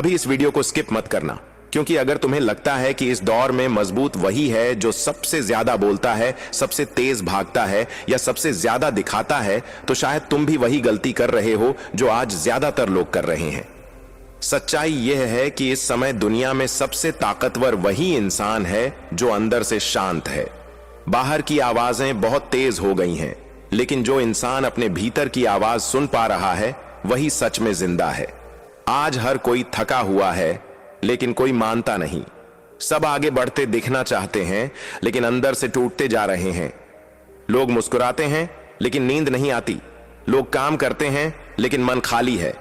अभी इस वीडियो को स्किप मत करना, क्योंकि अगर तुम्हें लगता है कि इस दौर में मजबूत वही है जो सबसे ज्यादा बोलता है, सबसे तेज भागता है या सबसे ज्यादा दिखाता है, तो शायद तुम भी वही गलती कर रहे हो जो आज ज्यादातर लोग कर रहे हैं। सच्चाई यह है कि इस समय दुनिया में सबसे ताकतवर वही इंसान है जो अंदर से शांत है। बाहर की आवाजें बहुत तेज हो गई हैं, लेकिन जो इंसान अपने भीतर की आवाज सुन पा रहा है वही सच में जिंदा है। आज हर कोई थका हुआ है, लेकिन कोई मानता नहीं। सब आगे बढ़ते दिखना चाहते हैं, लेकिन अंदर से टूटते जा रहे हैं। लोग मुस्कुराते हैं, लेकिन नींद नहीं आती। लोग काम करते हैं, लेकिन मन खाली है।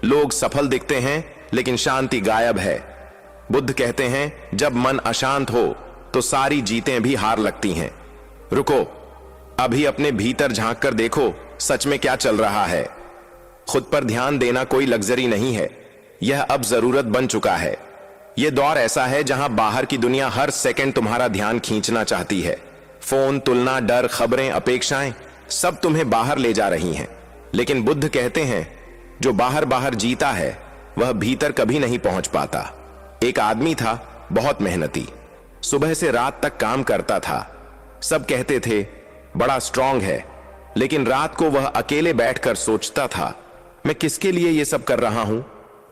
लोग सफल दिखते हैं, लेकिन शांति गायब है। बुद्ध कहते हैं, जब मन अशांत हो तो सारी जीतें भी हार लगती हैं। रुको, अभी अपने भीतर झांक कर देखो, सच में क्या चल रहा है। खुद पर ध्यान देना कोई लग्जरी नहीं है, यह अब जरूरत बन चुका है। यह दौर ऐसा है जहां बाहर की दुनिया हर सेकंड तुम्हारा ध्यान खींचना चाहती है। फोन, तुलना, डर, खबरें, अपेक्षाएं सब तुम्हें बाहर ले जा रही हैं। लेकिन बुद्ध कहते हैं, जो बाहर बाहर जीता है वह भीतर कभी नहीं पहुंच पाता। एक आदमी था, बहुत मेहनती, सुबह से रात तक काम करता था। सब कहते थे बड़ा स्ट्रांग है, लेकिन रात को वह अकेले बैठकर सोचता था, मैं किसके लिए यह सब कर रहा हूं।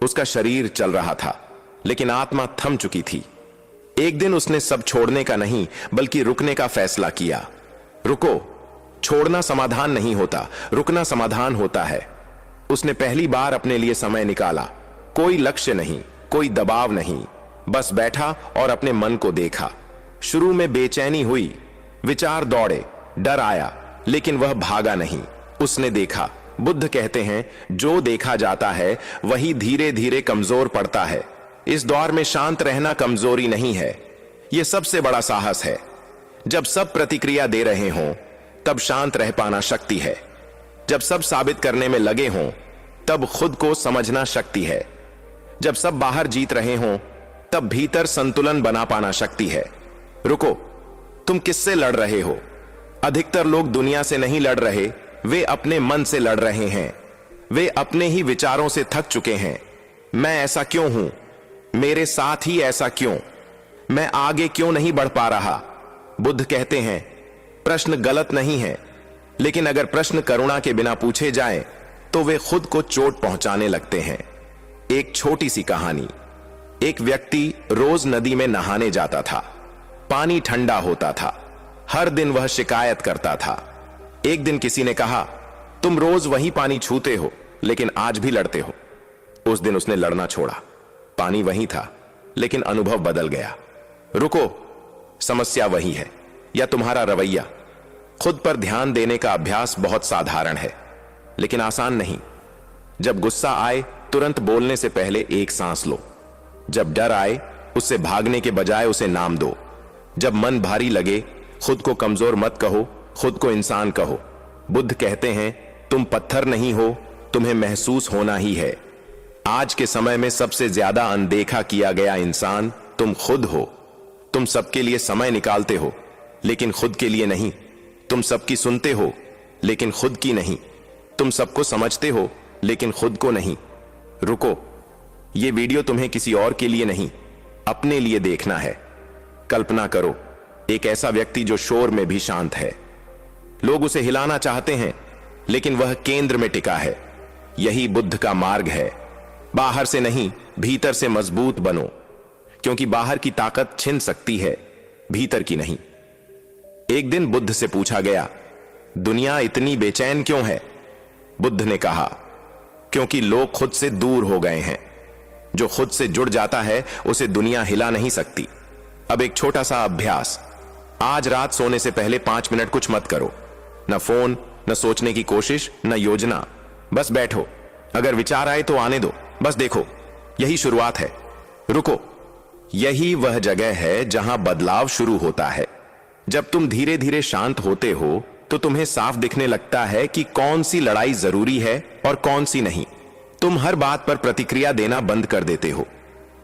उसका शरीर चल रहा था, लेकिन आत्मा थम चुकी थी। एक दिन उसने सब छोड़ने का नहीं, बल्कि रुकने का फैसला किया। रुको, छोड़ना समाधान नहीं होता, रुकना समाधान होता है। उसने पहली बार अपने लिए समय निकाला। कोई लक्ष्य नहीं, कोई दबाव नहीं, बस बैठा और अपने मन को देखा। शुरू में बेचैनी हुई, विचार दौड़े, डर आया, लेकिन वह भागा नहीं। उसने देखा। बुद्ध कहते हैं, जो देखा जाता है वही धीरे धीरे कमजोर पड़ता है। इस दौर में शांत रहना कमजोरी नहीं है, यह सबसे बड़ा साहस है। जब सब प्रतिक्रिया दे रहे हों, तब शांत रह पाना शक्ति है। जब सब साबित करने में लगे हों, तब खुद को समझना शक्ति है। जब सब बाहर जीत रहे हों, तब भीतर संतुलन बना पाना शक्ति है। रुको, तुम किससे लड़ रहे हो? अधिकतर लोग दुनिया से नहीं लड़ रहे, वे अपने मन से लड़ रहे हैं। वे अपने ही विचारों से थक चुके हैं। मैं ऐसा क्यों हूं? मेरे साथ ही ऐसा क्यों? मैं आगे क्यों नहीं बढ़ पा रहा? बुद्ध कहते हैं, प्रश्न गलत नहीं है, लेकिन अगर प्रश्न करुणा के बिना पूछे जाएं, तो वे खुद को चोट पहुंचाने लगते हैं। एक छोटी सी कहानी। एक व्यक्ति रोज नदी में नहाने जाता था। पानी ठंडा होता था। हर दिन वह शिकायत करता था। एक दिन किसी ने कहा, तुम रोज वही पानी छूते हो, लेकिन आज भी लड़ते हो। उस दिन उसने लड़ना छोड़ा। पानी वही था, लेकिन अनुभव बदल गया। रुको, समस्या वही है, या तुम्हारा रवैया। खुद पर ध्यान देने का अभ्यास बहुत साधारण है, लेकिन आसान नहीं। जब गुस्सा आए, तुरंत बोलने से पहले एक सांस लो। जब डर आए, उससे भागने के बजाय उसे नाम दो। जब मन भारी लगे, खुद को कमजोर मत कहो, खुद को इंसान कहो। बुद्ध कहते हैं, तुम पत्थर नहीं हो, तुम्हें महसूस होना ही है। आज के समय में सबसे ज्यादा अनदेखा किया गया इंसान तुम खुद हो। तुम सबके लिए समय निकालते हो, लेकिन खुद के लिए नहीं। तुम सबकी सुनते हो, लेकिन खुद की नहीं। तुम सबको समझते हो, लेकिन खुद को नहीं। रुको, यह वीडियो तुम्हें किसी और के लिए नहीं, अपने लिए देखना है। कल्पना करो, एक ऐसा व्यक्ति जो शोर में भी शांत है। लोग उसे हिलाना चाहते हैं, लेकिन वह केंद्र में टिका है। यही बुद्ध का मार्ग है। बाहर से नहीं, भीतर से मजबूत बनो, क्योंकि बाहर की ताकत छिन सकती है, भीतर की नहीं। एक दिन बुद्ध से पूछा गया, दुनिया इतनी बेचैन क्यों है? बुद्ध ने कहा, क्योंकि लोग खुद से दूर हो गए हैं। जो खुद से जुड़ जाता है, उसे दुनिया हिला नहीं सकती। अब एक छोटा सा अभ्यास। आज रात सोने से पहले 5 मिनट कुछ मत करो। न फोन, न सोचने की कोशिश, न योजना। बस बैठो। अगर विचार आए तो आने दो, बस देखो। यही शुरुआत है। रुको, यही वह जगह है जहां बदलाव शुरू होता है। जब तुम धीरे धीरे शांत होते हो, तो तुम्हें साफ दिखने लगता है कि कौन सी लड़ाई जरूरी है और कौन सी नहीं। तुम हर बात पर प्रतिक्रिया देना बंद कर देते हो,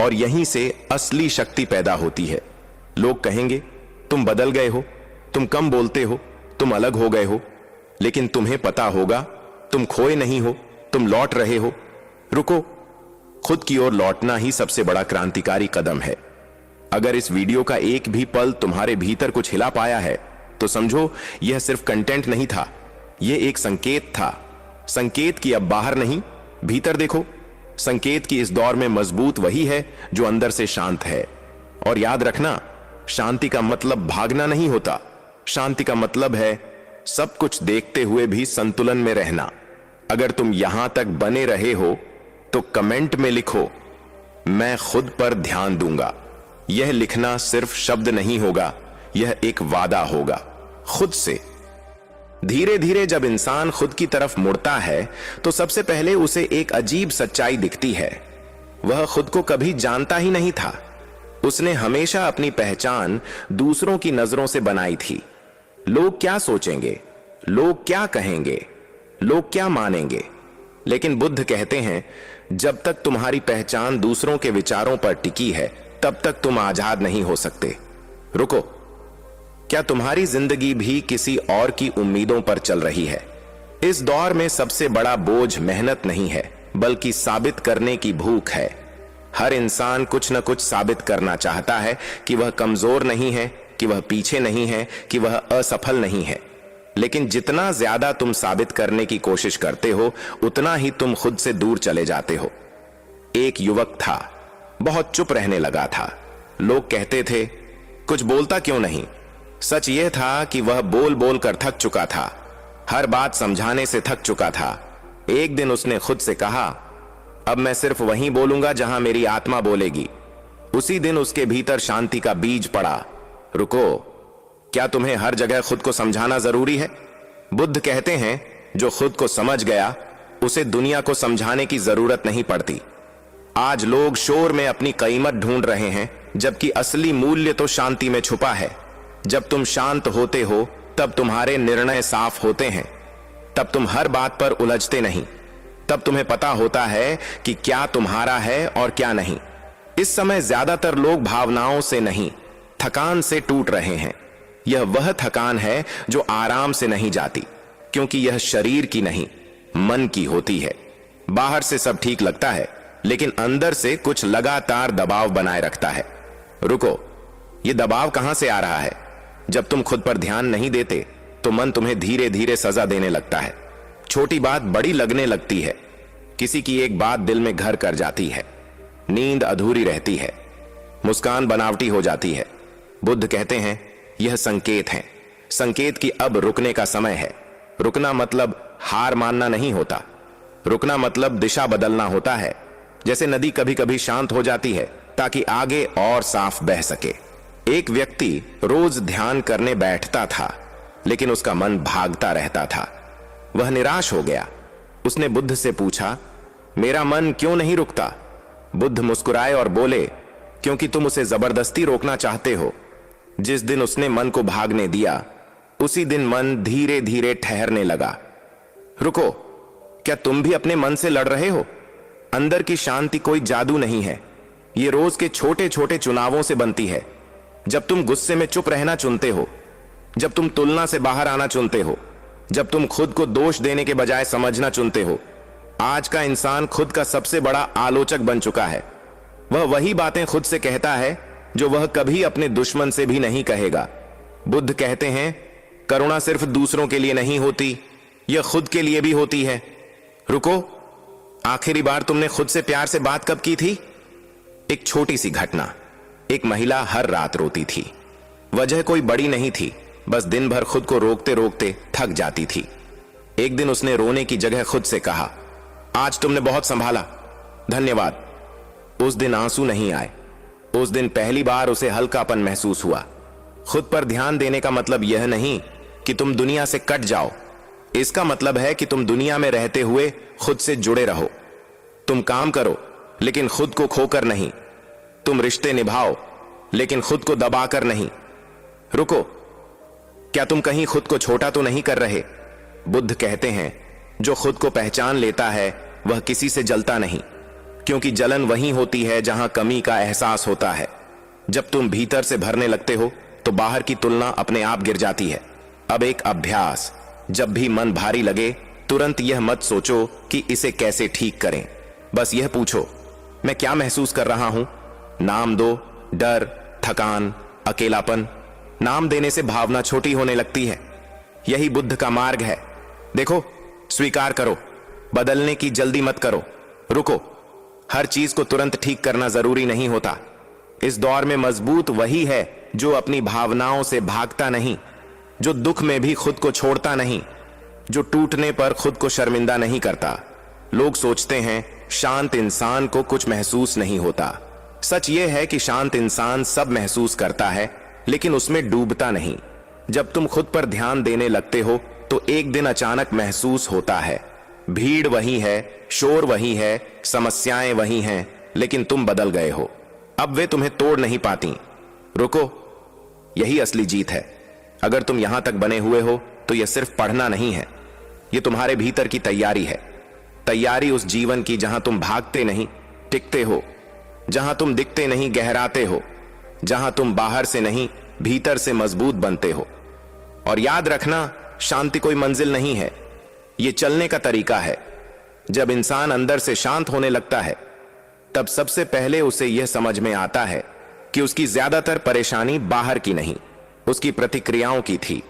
और यहीं से असली शक्ति पैदा होती है। लोग कहेंगे, तुम बदल गए हो, तुम कम बोलते हो, तुम अलग हो गए हो, लेकिन तुम्हें पता होगा, तुम खोए नहीं हो, तुम लौट रहे हो। रुको, खुद की ओर लौटना ही सबसे बड़ा क्रांतिकारी कदम है। अगर इस वीडियो का एक भी पल तुम्हारे भीतर कुछ हिला पाया है तो समझो यह सिर्फ कंटेंट नहीं था, यह एक संकेत था। संकेत की अब बाहर नहीं, भीतर देखो। संकेत की इस दौर में मजबूत वही है जो अंदर से शांत है। और याद रखना, शांति का मतलब भागना नहीं होता। शांति का मतलब है सब कुछ देखते हुए भी संतुलन में रहना। अगर तुम यहां तक बने रहे हो तो कमेंट में लिखो, मैं खुद पर ध्यान दूंगा। यह लिखना सिर्फ शब्द नहीं होगा, यह एक वादा होगा खुद से। धीरे धीरे जब इंसान खुद की तरफ मुड़ता है तो सबसे पहले उसे एक अजीब सच्चाई दिखती है। वह खुद को कभी जानता ही नहीं था। उसने हमेशा अपनी पहचान दूसरों की नजरों से बनाई थी। लोग क्या सोचेंगे, लोग क्या कहेंगे, लोग क्या मानेंगे। लेकिन बुद्ध कहते हैं, जब तक तुम्हारी पहचान दूसरों के विचारों पर टिकी है तब तक तुम आजाद नहीं हो सकते। रुको, क्या तुम्हारी जिंदगी भी किसी और की उम्मीदों पर चल रही है? इस दौर में सबसे बड़ा बोझ मेहनत नहीं है, बल्कि साबित करने की भूख है। हर इंसान कुछ न कुछ साबित करना चाहता है कि वह कमजोर नहीं है, कि वह पीछे नहीं है, कि वह असफल नहीं है। लेकिन जितना ज्यादा तुम साबित करने की कोशिश करते हो, उतना ही तुम खुद से दूर चले जाते हो। एक युवक था, बहुत चुप रहने लगा था। लोग कहते थे, कुछ बोलता क्यों नहीं? सच यह था कि वह बोल बोल कर थक चुका था, हर बात समझाने से थक चुका था। एक दिन उसने खुद से कहा, अब मैं सिर्फ वहीं बोलूंगा जहां मेरी आत्मा बोलेगी। उसी दिन उसके भीतर शांति का बीज पड़ा। रुको, क्या तुम्हें हर जगह खुद को समझाना जरूरी है? बुद्ध कहते हैं, जो खुद को समझ गया उसे दुनिया को समझाने की जरूरत नहीं पड़ती। आज लोग शोर में अपनी कीमत ढूंढ रहे हैं, जबकि असली मूल्य तो शांति में छुपा है। जब तुम शांत होते हो तब तुम्हारे निर्णय साफ होते हैं, तब तुम हर बात पर उलझते नहीं, तब तुम्हें पता होता है कि क्या तुम्हारा है और क्या नहीं। इस समय ज्यादातर लोग भावनाओं से नहीं, थकान से टूट रहे हैं। यह वह थकान है जो आराम से नहीं जाती, क्योंकि यह शरीर की नहीं, मन की होती है। बाहर से सब ठीक लगता है, लेकिन अंदर से कुछ लगातार दबाव बनाए रखता है। रुको, यह दबाव कहां से आ रहा है? जब तुम खुद पर ध्यान नहीं देते तो मन तुम्हें धीरे धीरे सजा देने लगता है। छोटी बात बड़ी लगने लगती है। किसी की एक बात दिल में घर कर जाती है। नींद अधूरी रहती है। मुस्कान बनावटी हो जाती है। बुद्ध कहते हैं, यह संकेत है, संकेत कि अब रुकने का समय है। रुकना मतलब हार मानना नहीं होता। रुकना मतलब दिशा बदलना होता है। जैसे नदी कभी कभी शांत हो जाती है ताकि आगे और साफ बह सके। एक व्यक्ति रोज ध्यान करने बैठता था, लेकिन उसका मन भागता रहता था। वह निराश हो गया। उसने बुद्ध से पूछा, मेरा मन क्यों नहीं रुकता? बुद्ध मुस्कुराए और बोले, क्योंकि तुम उसे जबरदस्ती रोकना चाहते हो। जिस दिन उसने मन को भागने दिया, उसी दिन मन धीरे धीरे ठहरने लगा। रुको, क्या तुम भी अपने मन से लड़ रहे हो? अंदर की शांति कोई जादू नहीं है, ये रोज के छोटे छोटे चुनावों से बनती है। जब तुम गुस्से में चुप रहना चुनते हो, जब तुम तुलना से बाहर आना चुनते हो, जब तुम खुद को दोष देने के बजाय समझना चुनते हो। आज का इंसान खुद का सबसे बड़ा आलोचक बन चुका है। वह वही बातें खुद से कहता है जो वह कभी अपने दुश्मन से भी नहीं कहेगा। बुद्ध कहते हैं, करुणा सिर्फ दूसरों के लिए नहीं होती, यह खुद के लिए भी होती है। रुको, आखिरी बार तुमने खुद से प्यार से बात कब की थी? एक छोटी सी घटना। एक महिला हर रात रोती थी। वजह कोई बड़ी नहीं थी, बस दिन भर खुद को रोकते रोकते थक जाती थी। एक दिन उसने रोने की जगह खुद से कहा, आज तुमने बहुत संभाला, धन्यवाद। उस दिन आंसू नहीं आए। उस दिन पहली बार उसे हल्कापन महसूस हुआ। खुद पर ध्यान देने का मतलब यह नहीं कि तुम दुनिया से कट जाओ। इसका मतलब है कि तुम दुनिया में रहते हुए खुद से जुड़े रहो। तुम काम करो, लेकिन खुद को खोकर नहीं। तुम रिश्ते निभाओ, लेकिन खुद को दबाकर नहीं। रुको, क्या तुम कहीं खुद को छोटा तो नहीं कर रहे? बुद्ध कहते हैं, जो खुद को पहचान लेता है वह किसी से जलता नहीं, क्योंकि जलन वहीं होती है जहां कमी का एहसास होता है। जब तुम भीतर से भरने लगते हो तो बाहर की तुलना अपने आप गिर जाती है। अब एक अभ्यास, जब भी मन भारी लगे तुरंत यह मत सोचो कि इसे कैसे ठीक करें। बस यह पूछो, मैं क्या महसूस कर रहा हूं? नाम दो, डर, थकान, अकेलापन। नाम देने से भावना छोटी होने लगती है। यही बुद्ध का मार्ग है। देखो, स्वीकार करो, बदलने की जल्दी मत करो, रुको। हर चीज को तुरंत ठीक करना जरूरी नहीं होता। इस दौर में मजबूत वही है जो अपनी भावनाओं से भागता नहीं, जो दुख में भी खुद को छोड़ता नहीं, जो टूटने पर खुद को शर्मिंदा नहीं करता। लोग सोचते हैं शांत इंसान को कुछ महसूस नहीं होता। सच यह है कि शांत इंसान सब महसूस करता है, लेकिन उसमें डूबता नहीं। जब तुम खुद पर ध्यान देने लगते हो तो एक दिन अचानक महसूस होता है, भीड़ वही है, शोर वही है, समस्याएं वही हैं, लेकिन तुम बदल गए हो। अब वे तुम्हें तोड़ नहीं पाती। रुको, यही असली जीत है। अगर तुम यहां तक बने हुए हो तो यह सिर्फ पढ़ना नहीं है, यह तुम्हारे भीतर की तैयारी है। तैयारी उस जीवन की जहां तुम भागते नहीं, टिकते हो, जहां तुम दिखते नहीं, गहराते हो, जहां तुम बाहर से नहीं, भीतर से मजबूत बनते हो। और याद रखना, शांति कोई मंजिल नहीं है, यह चलने का तरीका है। जब इंसान अंदर से शांत होने लगता है, तब सबसे पहले उसे यह समझ में आता है कि उसकी ज्यादातर परेशानी बाहर की नहीं, उसकी प्रतिक्रियाओं की थी।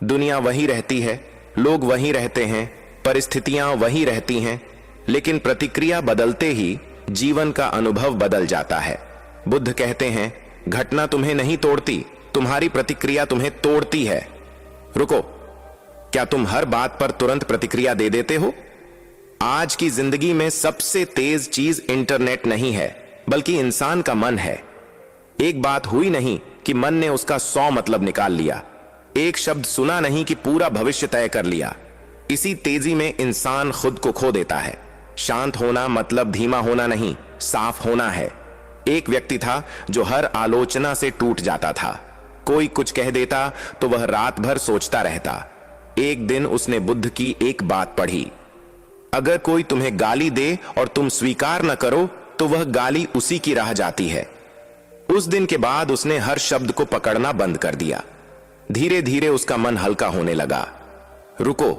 दुनिया वही रहती है, लोग वही रहते हैं, परिस्थितियां वही रहती हैं, लेकिन प्रतिक्रिया बदलते ही जीवन का अनुभव बदल जाता है। बुद्ध कहते हैं, घटना तुम्हें नहीं तोड़ती, तुम्हारी प्रतिक्रिया तुम्हें तोड़ती है। रुको, क्या तुम हर बात पर तुरंत प्रतिक्रिया दे देते हो? आज की जिंदगी में सबसे तेज चीज इंटरनेट नहीं है, बल्कि इंसान का मन है। एक बात हुई नहीं कि मन ने उसका 100 मतलब निकाल लिया। एक शब्द सुना नहीं कि पूरा भविष्य तय कर लिया। इसी तेजी में इंसान खुद को खो देता है। शांत होना मतलब धीमा होना नहीं, साफ होना है। एक व्यक्ति था जो हर आलोचना से टूट जाता था। कोई कुछ कह देता तो वह रात भर सोचता रहता। एक दिन उसने बुद्ध की एक बात पढ़ी, अगर कोई तुम्हें गाली दे और तुम स्वीकार न करो तो वह गाली उसी की रह जाती है। उस दिन के बाद उसने हर शब्द को पकड़ना बंद कर दिया। धीरे धीरे उसका मन हल्का होने लगा। रुको,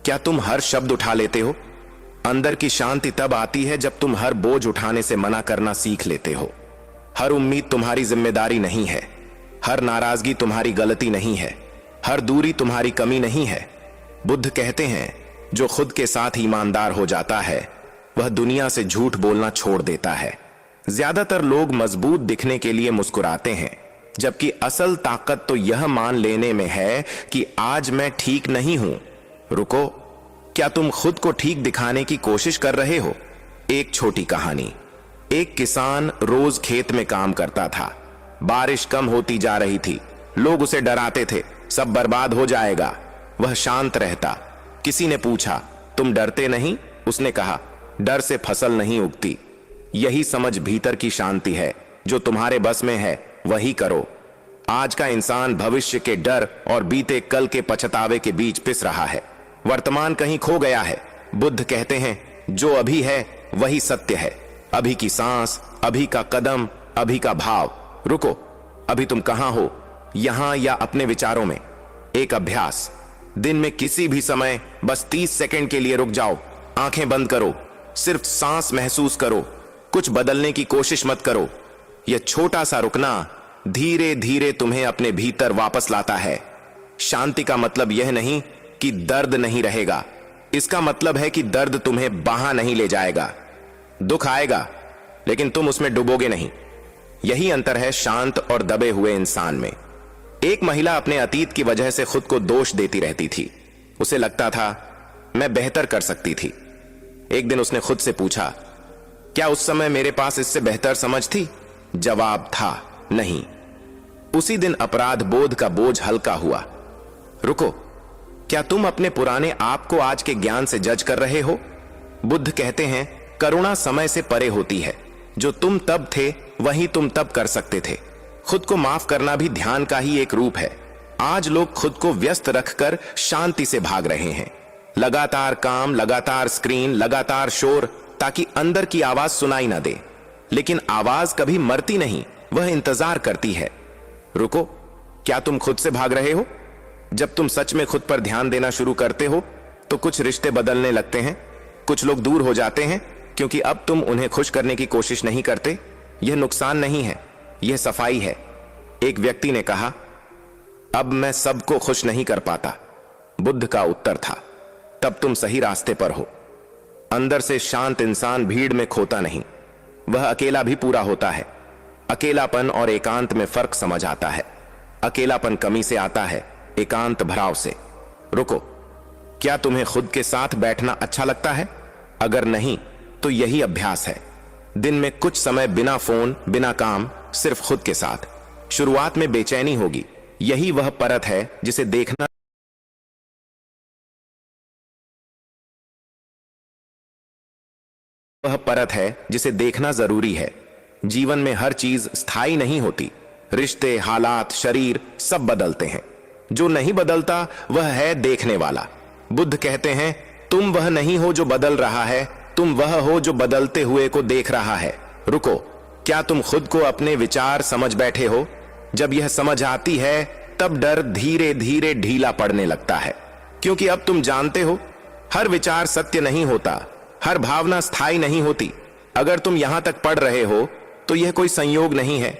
क्या तुम हर शब्द उठा लेते हो? अंदर की शांति तब आती है जब तुम हर बोझ उठाने से मना करना सीख लेते हो। हर उम्मीद तुम्हारी जिम्मेदारी नहीं है, हर नाराजगी तुम्हारी गलती नहीं है, हर दूरी तुम्हारी कमी नहीं है। बुद्ध कहते हैं, जो खुद के साथ ईमानदार हो जाता है वह दुनिया से झूठ बोलना छोड़ देता है। ज्यादातर लोग मजबूत दिखने के लिए मुस्कुराते हैं, जबकि असल ताकत तो यह मान लेने में है कि आज मैं ठीक नहीं हूं। रुको, क्या तुम खुद को ठीक दिखाने की कोशिश कर रहे हो? एक छोटी कहानी। एक किसान रोज खेत में काम करता था। बारिश कम होती जा रही थी, लोग उसे डराते थे, सब बर्बाद हो जाएगा। वह शांत रहता। किसी ने पूछा, तुम डरते नहीं? उसने कहा, डर से फसल नहीं उगती। यही समझ भीतर की शांति है। जो तुम्हारे बस में है वही करो। आज का इंसान भविष्य के डर और बीते कल के पछतावे के बीच पिस रहा है। वर्तमान कहीं खो गया है। बुद्ध कहते हैं, जो अभी है वही सत्य है। अभी की सांस, अभी का कदम, अभी का भाव। रुको, अभी तुम कहां हो, यहां या अपने विचारों में? एक अभ्यास, दिन में किसी भी समय बस 30 सेकंड के लिए रुक जाओ। आंखें बंद करो, सिर्फ सांस महसूस करो, कुछ बदलने की कोशिश मत करो। यह छोटा सा रुकना धीरे धीरे तुम्हें अपने भीतर वापस लाता है। शांति का मतलब यह नहीं कि दर्द नहीं रहेगा, इसका मतलब है कि दर्द तुम्हें बाहर नहीं ले जाएगा। दुख आएगा, लेकिन तुम उसमें डूबोगे नहीं। यही अंतर है शांत और दबे हुए इंसान में। एक महिला अपने अतीत की वजह से खुद को दोष देती रहती थी। उसे लगता था, मैं बेहतर कर सकती थी। एक दिन उसने खुद से पूछा, क्या उस समय मेरे पास इससे बेहतर समझ थी? जवाब था, नहीं। उसी दिन अपराध बोध का बोझ हल्का हुआ। रुको, क्या तुम अपने पुराने आप को आज के ज्ञान से जज कर रहे हो? बुद्ध कहते हैं, करुणा समय से परे होती है। जो तुम तब थे वही तुम तब कर सकते थे। खुद को माफ करना भी ध्यान का ही एक रूप है। आज लोग खुद को व्यस्त रखकर शांति से भाग रहे हैं। लगातार काम, लगातार स्क्रीन, लगातार शोर, ताकि अंदर की आवाज सुनाई ना दे। लेकिन आवाज कभी मरती नहीं, वह इंतजार करती है। रुको, क्या तुम खुद से भाग रहे हो? जब तुम सच में खुद पर ध्यान देना शुरू करते हो तो कुछ रिश्ते बदलने लगते हैं, कुछ लोग दूर हो जाते हैं, क्योंकि अब तुम उन्हें खुश करने की कोशिश नहीं करते। यह नुकसान नहीं है, यह सफाई है। एक व्यक्ति ने कहा, अब मैं सबको खुश नहीं कर पाता। बुद्ध का उत्तर था, तब तुम सही रास्ते पर हो। अंदर से शांत इंसान भीड़ में खोता नहीं, वह अकेला भी पूरा होता है। अकेलापन और एकांत में फर्क समझ आता है। अकेलापन कमी से आता है, एकांत भराव से। रुको, क्या तुम्हें खुद के साथ बैठना अच्छा लगता है? अगर नहीं तो यही अभ्यास है। दिन में कुछ समय बिना फोन, बिना काम, सिर्फ खुद के साथ। शुरुआत में बेचैनी होगी, यही वह परत है जिसे देखना जरूरी है। जीवन में हर चीज स्थायी नहीं होती। रिश्ते, हालात, शरीर सब बदलते हैं। जो नहीं बदलता वह है देखने वाला। बुद्ध कहते हैं, तुम वह नहीं हो जो बदल रहा है, तुम वह हो जो बदलते हुए को देख रहा है। रुको, क्या तुम खुद को अपने विचार समझ बैठे हो? जब यह समझ आती है तब डर धीरे धीरे ढीला पड़ने लगता है, क्योंकि अब तुम जानते हो हर विचार सत्य नहीं होता, हर भावना स्थायी नहीं होती। अगर तुम यहां तक पढ़ रहे हो तो यह कोई संयोग नहीं है,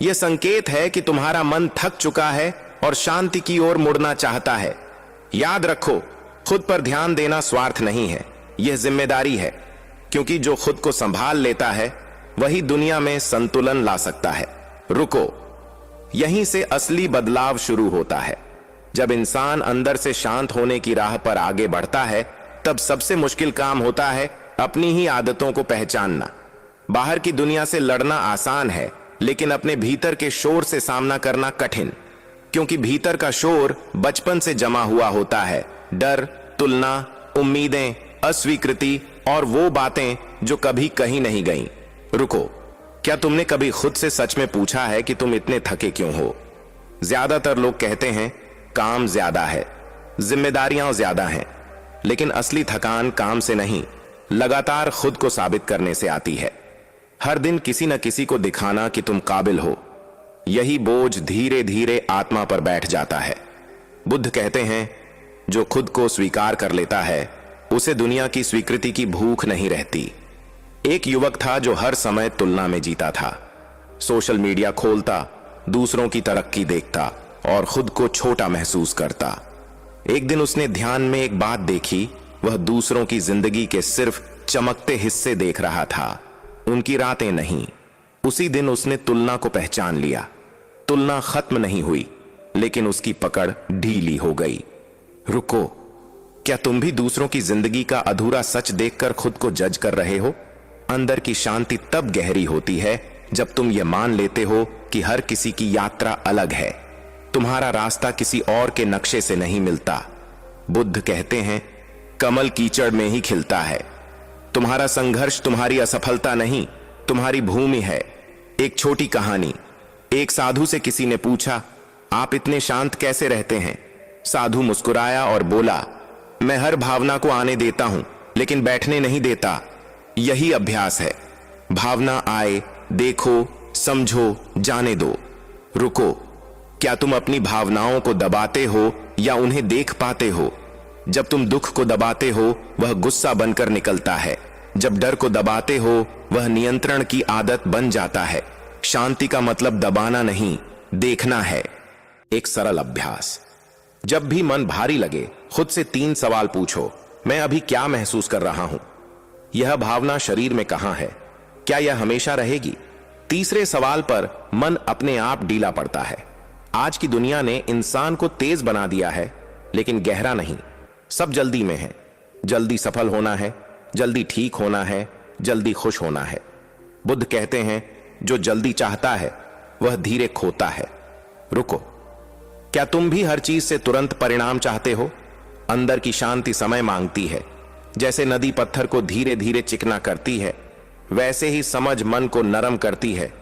यह संकेत है कि तुम्हारा मन थक चुका है और शांति की ओर मुड़ना चाहता है। याद रखो, खुद पर ध्यान देना स्वार्थ नहीं है, यह जिम्मेदारी है, क्योंकि जो खुद को संभाल लेता है वही दुनिया में संतुलन ला सकता है। रुको, यहीं से असली बदलाव शुरू होता है। जब इंसान अंदर से शांत होने की राह पर आगे बढ़ता है, तब सबसे मुश्किल काम होता है अपनी ही आदतों को पहचानना। बाहर की दुनिया से लड़ना आसान है, लेकिन अपने भीतर के शोर से सामना करना कठिन, क्योंकि भीतर का शोर बचपन से जमा हुआ होता है। डर, तुलना, उम्मीदें, अस्वीकृति और वो बातें जो कभी कहीं नहीं गईं। रुको, क्या तुमने कभी खुद से सच में पूछा है कि तुम इतने थके क्यों हो? ज्यादातर लोग कहते हैं काम ज्यादा है, जिम्मेदारियां ज्यादा हैं, लेकिन असली थकान काम से नहीं, लगातार खुद को साबित करने से आती है। हर दिन किसी न किसी को दिखाना कि तुम काबिल हो, यही बोझ धीरे धीरे आत्मा पर बैठ जाता है। बुद्ध कहते हैं, जो खुद को स्वीकार कर लेता है उसे दुनिया की स्वीकृति की भूख नहीं रहती। एक युवक था जो हर समय तुलना में जीता था। सोशल मीडिया खोलता, दूसरों की तरक्की देखता और खुद को छोटा महसूस करता। एक दिन उसने ध्यान में एक बात देखी, वह दूसरों की जिंदगी के सिर्फ चमकते हिस्से देख रहा था, उनकी रातें नहीं। उसी दिन उसने तुलना को पहचान लिया। तुलना खत्म नहीं हुई, लेकिन उसकी पकड़ ढीली हो गई। रुको, क्या तुम भी दूसरों की जिंदगी का अधूरा सच देखकर खुद को जज कर रहे हो? अंदर की शांति तब गहरी होती है जब तुम यह मान लेते हो कि हर किसी की यात्रा अलग है, तुम्हारा रास्ता किसी और के नक्शे से नहीं मिलता। बुद्ध कहते हैं, कमल कीचड़ में ही खिलता है। तुम्हारा संघर्ष तुम्हारी असफलता नहीं, तुम्हारी भूमि है। एक छोटी कहानी। एक साधु से किसी ने पूछा, आप इतने शांत कैसे रहते हैं? साधु मुस्कुराया और बोला, मैं हर भावना को आने देता हूं, लेकिन बैठने नहीं देता। यही अभ्यास है। भावना आए, देखो, समझो, जाने दो। रुको, क्या तुम अपनी भावनाओं को दबाते हो या उन्हें देख पाते हो? जब तुम दुख को दबाते हो वह गुस्सा बनकर निकलता है, जब डर को दबाते हो वह नियंत्रण की आदत बन जाता है। शांति का मतलब दबाना नहीं, देखना है। एक सरल अभ्यास। जब भी मन भारी लगे, खुद से 3 सवाल पूछो। मैं अभी क्या महसूस कर रहा हूं? यह भावना शरीर में कहां है? क्या यह हमेशा रहेगी? तीसरे सवाल पर मन अपने आप ढीला पड़ता है। आज की दुनिया ने इंसान को तेज बना दिया है, लेकिन गहरा नहीं। सब जल्दी में है। जल्दी सफल होना है, जल्दी ठीक होना है, जल्दी खुश होना है। बुद्ध कहते हैं, जो जल्दी चाहता है वह धीरे खोता है। रुको, क्या तुम भी हर चीज से तुरंत परिणाम चाहते हो? अंदर की शांति समय मांगती है। जैसे नदी पत्थर को धीरे धीरे चिकना करती है, वैसे ही समझ मन को नरम करती है।